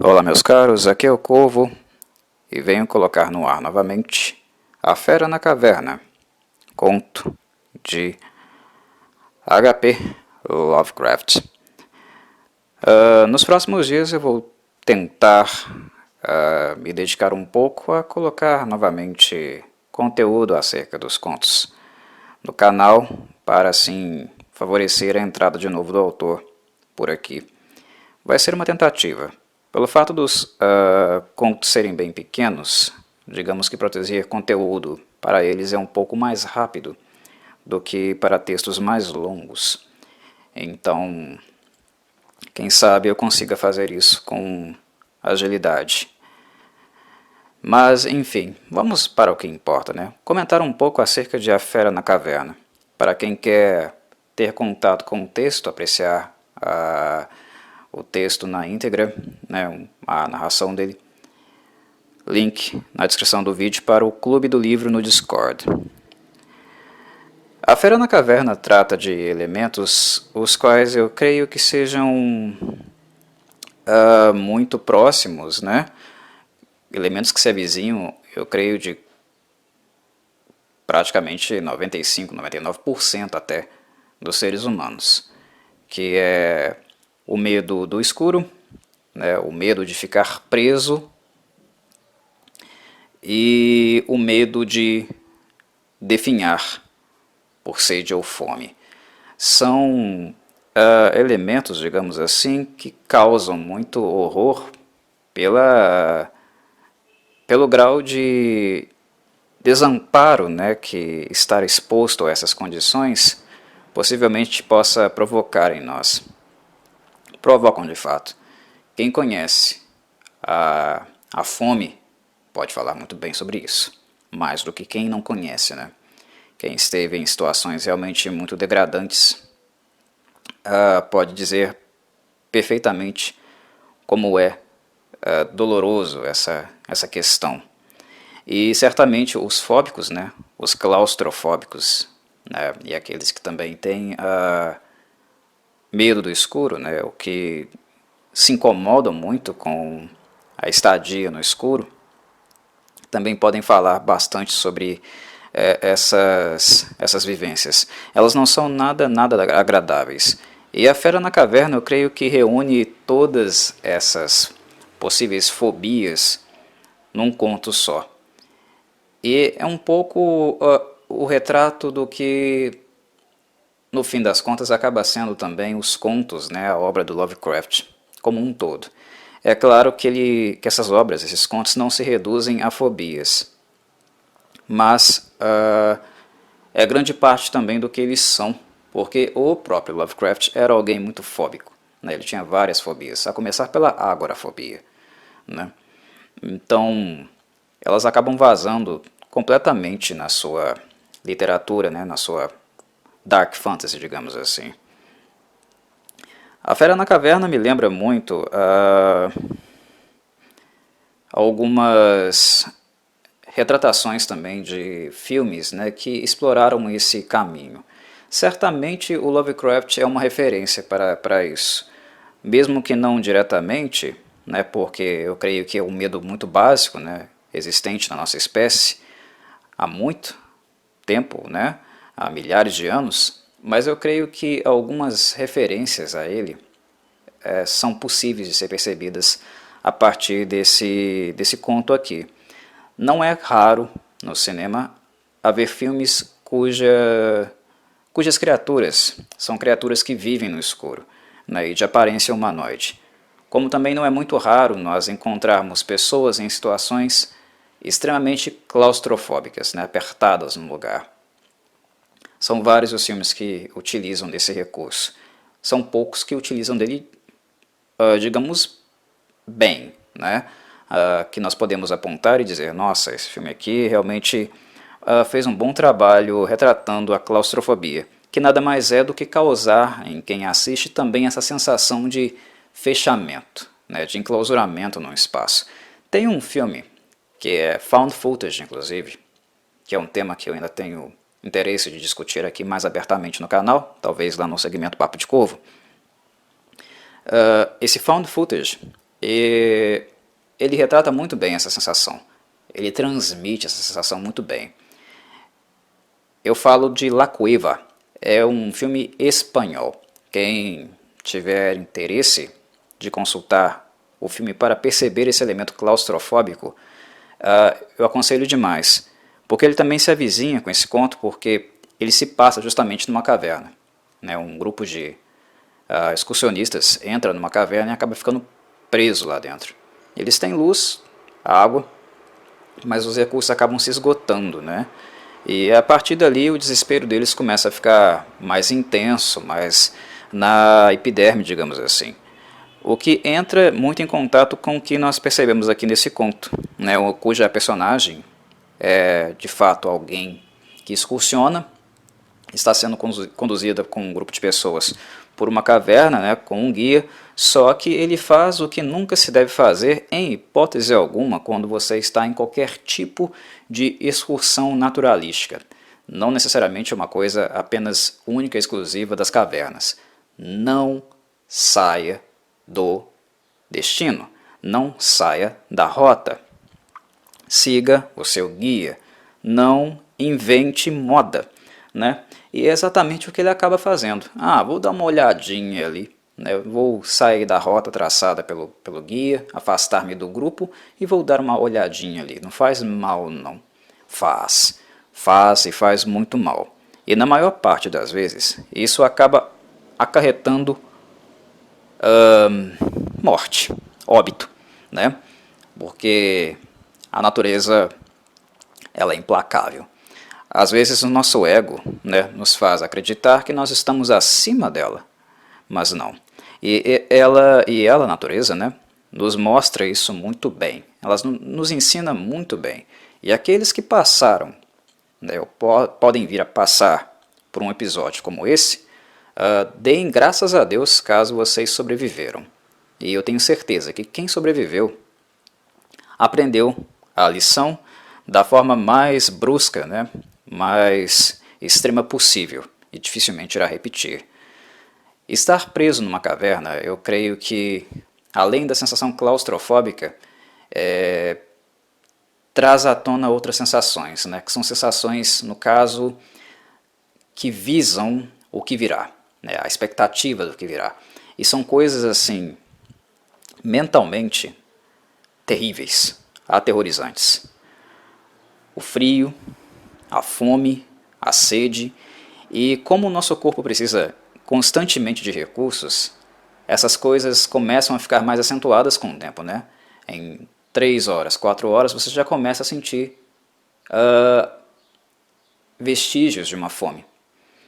Olá meus caros, aqui é o Corvo e venho colocar no ar novamente A Fera na Caverna, conto de H.P. Lovecraft. Nos próximos dias eu vou tentar me dedicar um pouco a colocar novamente conteúdo acerca dos contos no canal para assim favorecer a entrada de novo do autor por aqui. Vai ser uma tentativa. Pelo fato dos contos serem bem pequenos, digamos que produzir conteúdo para eles é um pouco mais rápido do que para textos mais longos. Então, quem sabe eu consiga fazer isso com agilidade. Mas, enfim, vamos para o que importa, né? Comentar um pouco acerca de A Fera na Caverna. Para quem quer ter contato com o texto, apreciar o texto na íntegra, né, a narração dele. Link na descrição do vídeo para o Clube do Livro no Discord. A Fera na Caverna trata de elementos os quais eu creio que sejam muito próximos, né? Elementos que se avizinham, eu creio, de praticamente 95, 99% até dos seres humanos, que é o medo do escuro, né, o medo de ficar preso e o medo de definhar por sede ou fome. São elementos, digamos assim, que causam muito horror pelo grau de desamparo, né, que estar exposto a essas condições possivelmente possa provocar em nós. Provocam de fato. Quem conhece a fome pode falar muito bem sobre isso, mais do que quem não conhece, né? Quem esteve em situações realmente muito degradantes pode dizer perfeitamente como é doloroso essa questão. E certamente os fóbicos, né, os claustrofóbicos, né, e aqueles que também têm medo do escuro, né, o que se incomodam muito com a estadia no escuro, também podem falar bastante sobre essas vivências. Elas não são nada agradáveis. E A Fera na Caverna eu creio que reúne todas essas possíveis fobias num conto só. E é um pouco o retrato do que, no fim das contas, acaba sendo também os contos, né, a obra do Lovecraft como um todo. É claro que essas obras, esses contos, não se reduzem a fobias, mas é grande parte também do que eles são, porque o próprio Lovecraft era alguém muito fóbico, né? Ele tinha várias fobias, a começar pela agorafobia, né? Então, elas acabam vazando completamente na sua literatura, né? Na sua dark fantasy, digamos assim. A Fera na Caverna me lembra muito algumas retratações também de filmes, né, que exploraram esse caminho. Certamente o Lovecraft é uma referência para isso, mesmo que não diretamente, né, porque eu creio que é um medo muito básico, né, existente na nossa espécie há muito tempo, né, há milhares de anos, mas eu creio que algumas referências a ele são possíveis de ser percebidas a partir desse conto aqui. Não é raro no cinema haver filmes cujas criaturas são criaturas que vivem no escuro, né, e de aparência humanoide. Como também não é muito raro nós encontrarmos pessoas em situações extremamente claustrofóbicas, né, apertadas no lugar. São vários os filmes que utilizam desse recurso. São poucos que utilizam dele, digamos, bem, né? Que nós podemos apontar e dizer, nossa, esse filme aqui realmente fez um bom trabalho retratando a claustrofobia, que nada mais é do que causar em quem assiste também essa sensação de fechamento, né, de enclausuramento no espaço. Tem um filme que é found footage, inclusive, que é um tema que eu ainda tenho interesse de discutir aqui mais abertamente no canal, talvez lá no segmento Papo de Corvo. Esse found footage E ele retrata muito bem essa sensação, ele transmite essa sensação muito bem. Eu falo de La Cueva, é um filme espanhol. Quem tiver interesse de consultar o filme para perceber esse elemento claustrofóbico, eu aconselho demais, porque ele também se avizinha com esse conto, porque ele se passa justamente numa caverna. Né? Um grupo de excursionistas entra numa caverna e acaba ficando preso lá dentro. Eles têm luz, água, mas os recursos acabam se esgotando, né? E a partir dali o desespero deles começa a ficar mais intenso, mais na epiderme, digamos assim. O que entra muito em contato com o que nós percebemos aqui nesse conto, né? Cuja personagem é de fato alguém que excursiona, está sendo conduzida com um grupo de pessoas por uma caverna, né, com um guia, só que ele faz o que nunca se deve fazer em hipótese alguma quando você está em qualquer tipo de excursão naturalística. Não necessariamente uma coisa apenas única e exclusiva das cavernas. Não saia do destino, não saia da rota. Siga o seu guia, não invente moda, né? E é exatamente o que ele acaba fazendo. Vou dar uma olhadinha ali, né? Vou sair da rota traçada pelo guia, afastar-me do grupo e vou dar uma olhadinha ali. Não faz mal, não. Faz e faz muito mal. E na maior parte das vezes, isso acaba acarretando morte, óbito, né? Porque a natureza, ela é implacável. Às vezes o nosso ego, né, nos faz acreditar que nós estamos acima dela, mas não. A natureza, né, nos mostra isso muito bem. Ela nos ensina muito bem. E aqueles que passaram, né, podem vir a passar por um episódio como esse, deem graças a Deus caso vocês sobreviveram. E eu tenho certeza que quem sobreviveu aprendeu a lição da forma mais brusca, né, mais extrema possível, e dificilmente irá repetir. Estar preso numa caverna, eu creio que, além da sensação claustrofóbica, traz à tona outras sensações, né, que são sensações, no caso, que visam o que virá, né, a expectativa do que virá. E são coisas, assim, mentalmente terríveis, aterrorizantes. O frio, a fome, a sede, e como o nosso corpo precisa constantemente de recursos, essas coisas começam a ficar mais acentuadas com o tempo, né? Em 3 horas, 4 horas, você já começa a sentir vestígios de uma fome,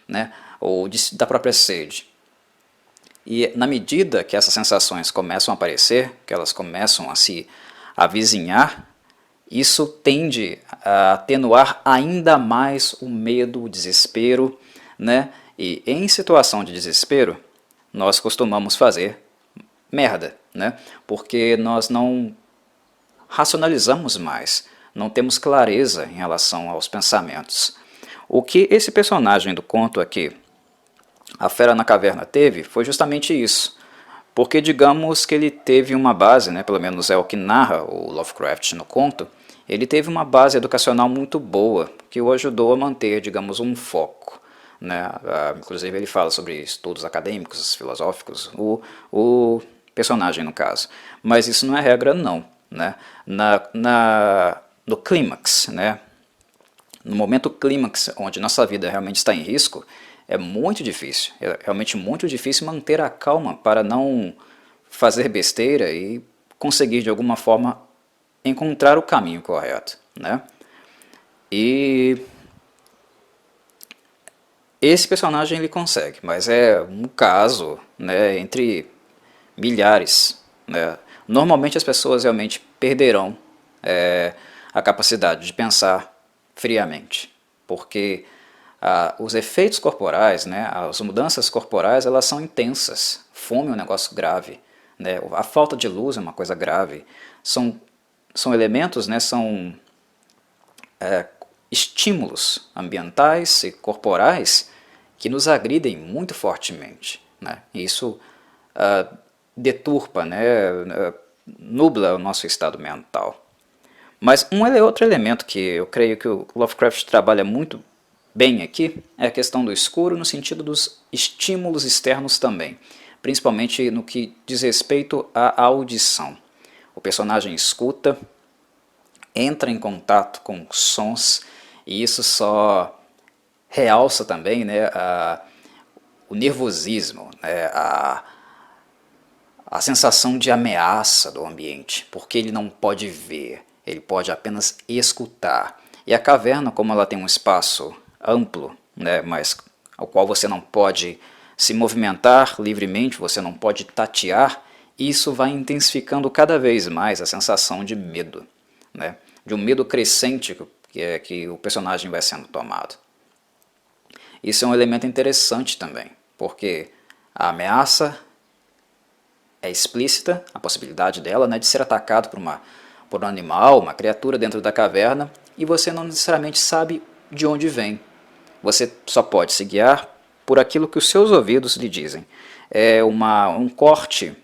né? Ou da própria sede. E na medida que essas sensações começam a aparecer, que elas começam a se avizinhar, isso tende a atenuar ainda mais o medo, o desespero, né? E em situação de desespero, nós costumamos fazer merda, né? Porque nós não racionalizamos mais, não temos clareza em relação aos pensamentos. O que esse personagem do conto aqui, a Fera na Caverna, teve foi justamente isso. Porque digamos que ele teve uma base, né, pelo menos é o que narra o Lovecraft no conto, ele teve uma base educacional muito boa, que o ajudou a manter, digamos, um foco. Né? Inclusive ele fala sobre estudos acadêmicos, filosóficos, o personagem no caso. Mas isso não é regra não. Né? No clímax, né? No momento clímax, onde nossa vida realmente está em risco, é muito difícil, é realmente muito difícil manter a calma para não fazer besteira e conseguir de alguma forma encontrar o caminho correto, né? E esse personagem ele consegue, mas é um caso, né, entre milhares, né? Normalmente as pessoas realmente perderão a capacidade de pensar friamente, porque os efeitos corporais, né, as mudanças corporais, elas são intensas. Fome é um negócio grave, né? A falta de luz é uma coisa grave. São elementos, né, são estímulos ambientais e corporais que nos agridem muito fortemente. Né? E isso deturpa, né, nubla o nosso estado mental. Mas outro elemento que eu creio que o Lovecraft trabalha muito bem aqui é a questão do escuro no sentido dos estímulos externos também, principalmente no que diz respeito à audição. O personagem escuta, entra em contato com sons, e isso só realça também, né, o nervosismo, né, a sensação de ameaça do ambiente, porque ele não pode ver, ele pode apenas escutar. E a caverna, como ela tem um espaço amplo, né, mas ao qual você não pode se movimentar livremente, você não pode tatear, isso vai intensificando cada vez mais a sensação de medo, né, de um medo crescente que o personagem vai sendo tomado. Isso é um elemento interessante também, porque a ameaça é explícita, a possibilidade dela, né, de ser atacado por um animal, uma criatura dentro da caverna, e você não necessariamente sabe de onde vem. Você só pode se guiar por aquilo que os seus ouvidos lhe dizem. É um corte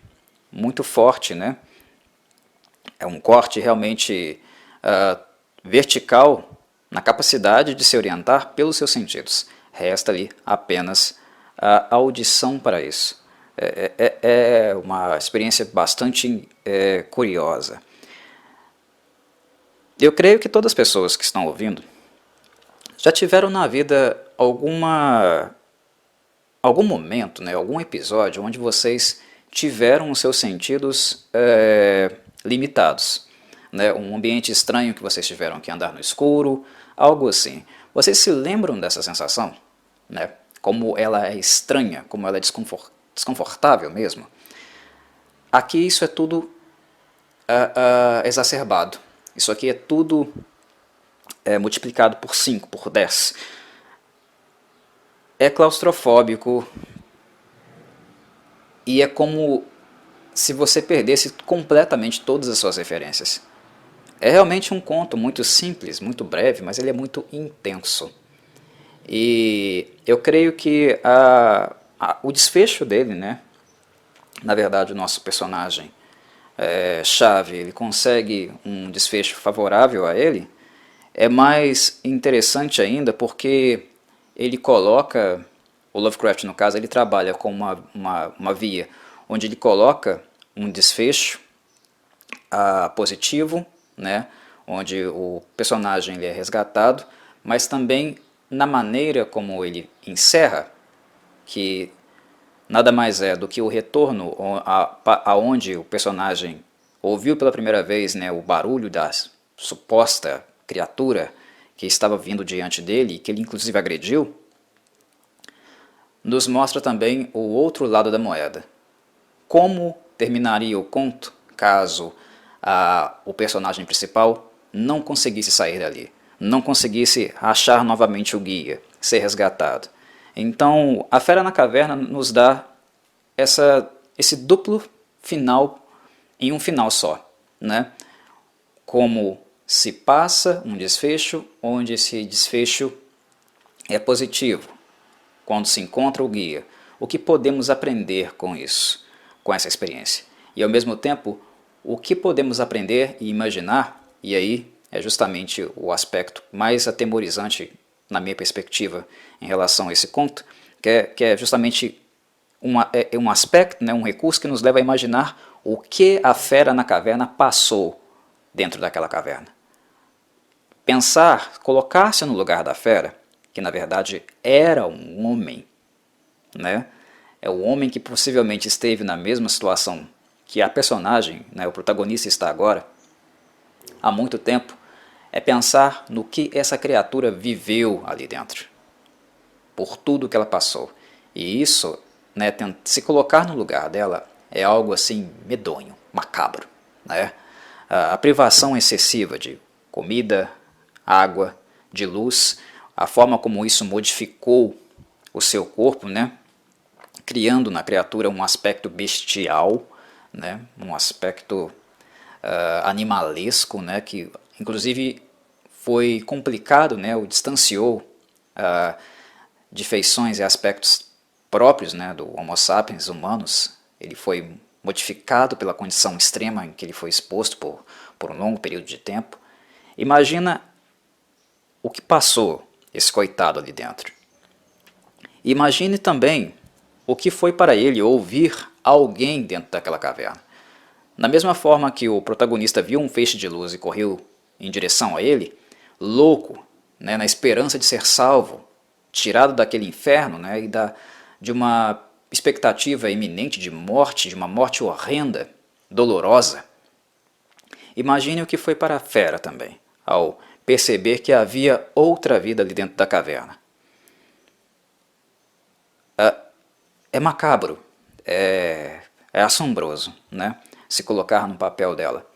muito forte, né? É um corte realmente vertical na capacidade de se orientar pelos seus sentidos. Resta ali apenas a audição para isso. É uma experiência bastante curiosa. Eu creio que todas as pessoas que estão ouvindo já tiveram na vida algum momento, né, algum episódio onde vocês tiveram os seus sentidos limitados. Né, um ambiente estranho que vocês tiveram que andar no escuro, algo assim. Vocês se lembram dessa sensação? Né? Como ela é estranha, como ela é desconfortável mesmo? Aqui isso é tudo exacerbado. Isso aqui é tudo multiplicado por 5, por 10. É claustrofóbico e é como se você perdesse completamente todas as suas referências. É realmente um conto muito simples, muito breve, mas ele é muito intenso. E eu creio que o desfecho dele, né, na verdade o nosso personagem chave, ele consegue um desfecho favorável a ele, é mais interessante ainda porque ele coloca, o Lovecraft no caso, ele trabalha com uma via onde ele coloca um desfecho positivo, né, onde o personagem ele é resgatado, mas também na maneira como ele encerra, que nada mais é do que o retorno aonde o personagem ouviu pela primeira vez, né, o barulho da suposta criatura que estava vindo diante dele, que ele inclusive agrediu, nos mostra também o outro lado da moeda. Como terminaria o conto caso o personagem principal não conseguisse sair dali, não conseguisse achar novamente o guia, ser resgatado. Então, A Fera na Caverna nos dá esse duplo final em um final só, né? Como se passa um desfecho, onde esse desfecho é positivo, quando se encontra o guia. O que podemos aprender com isso, com essa experiência? E ao mesmo tempo, o que podemos aprender e imaginar, e aí é justamente o aspecto mais atemorizante na minha perspectiva em relação a esse conto, que é justamente um aspecto, né, um recurso que nos leva a imaginar o que a fera na caverna passou dentro daquela caverna. Pensar, colocar-se no lugar da fera, que na verdade era um homem, né? É o homem que possivelmente esteve na mesma situação que a personagem, né, o protagonista está agora, há muito tempo, é pensar no que essa criatura viveu ali dentro, por tudo que ela passou. E isso, né, se colocar no lugar dela, é algo assim medonho, macabro. Né? A privação excessiva de comida, água, de luz, a forma como isso modificou o seu corpo, né? Criando na criatura um aspecto bestial, né? Um aspecto animalesco, né? Que inclusive foi complicado, né? O distanciou de feições e aspectos próprios, né? Do Homo sapiens humanos. Ele foi modificado pela condição extrema em que ele foi exposto por um longo período de tempo. Imagina o que passou esse coitado ali dentro. Imagine também o que foi para ele ouvir alguém dentro daquela caverna. Na mesma forma que o protagonista viu um feixe de luz e correu em direção a ele, louco, né, na esperança de ser salvo, tirado daquele inferno, né, de uma expectativa iminente de morte, de uma morte horrenda, dolorosa. Imagine o que foi para a fera também, ao perceber que havia outra vida ali dentro da caverna. É macabro, é assombroso, né, se colocar no papel dela.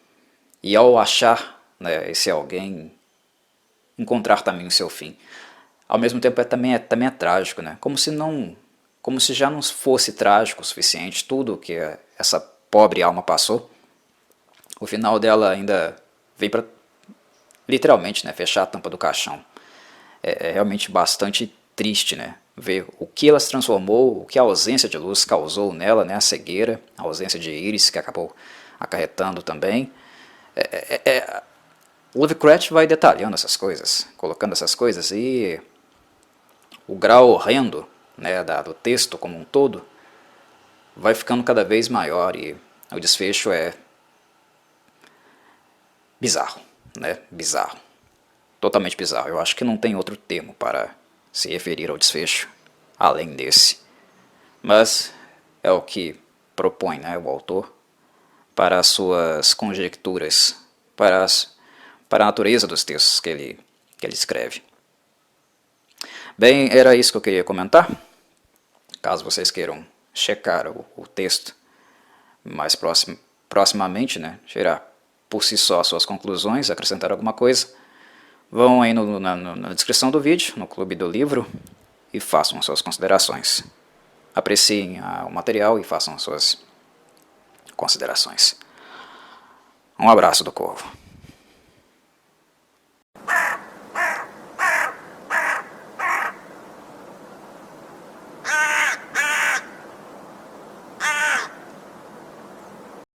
E ao achar, né, esse alguém, encontrar também o seu fim. Ao mesmo tempo também é trágico, né? Como se já não fosse trágico o suficiente tudo que essa pobre alma passou. O final dela ainda veio para, literalmente, né, fechar a tampa do caixão. É realmente bastante triste, né, ver o que ela se transformou, o que a ausência de luz causou nela, né, a cegueira, a ausência de íris que acabou acarretando também. Lovecraft vai detalhando essas coisas, colocando essas coisas, e o grau horrendo, né, do texto como um todo vai ficando cada vez maior, e o desfecho é bizarro, né, bizarro, totalmente bizarro. Eu acho que não tem outro termo para se referir ao desfecho além desse, mas é o que propõe, né, o autor para as suas conjecturas, para a natureza dos textos que ele escreve. Bem, era isso que eu queria comentar. Caso vocês queiram checar o texto mais proximamente, né, tirar por si só suas conclusões, acrescentar alguma coisa, vão aí na descrição do vídeo, no Clube do Livro, e façam suas considerações. Apreciem o material e façam suas considerações. Um abraço do Corvo.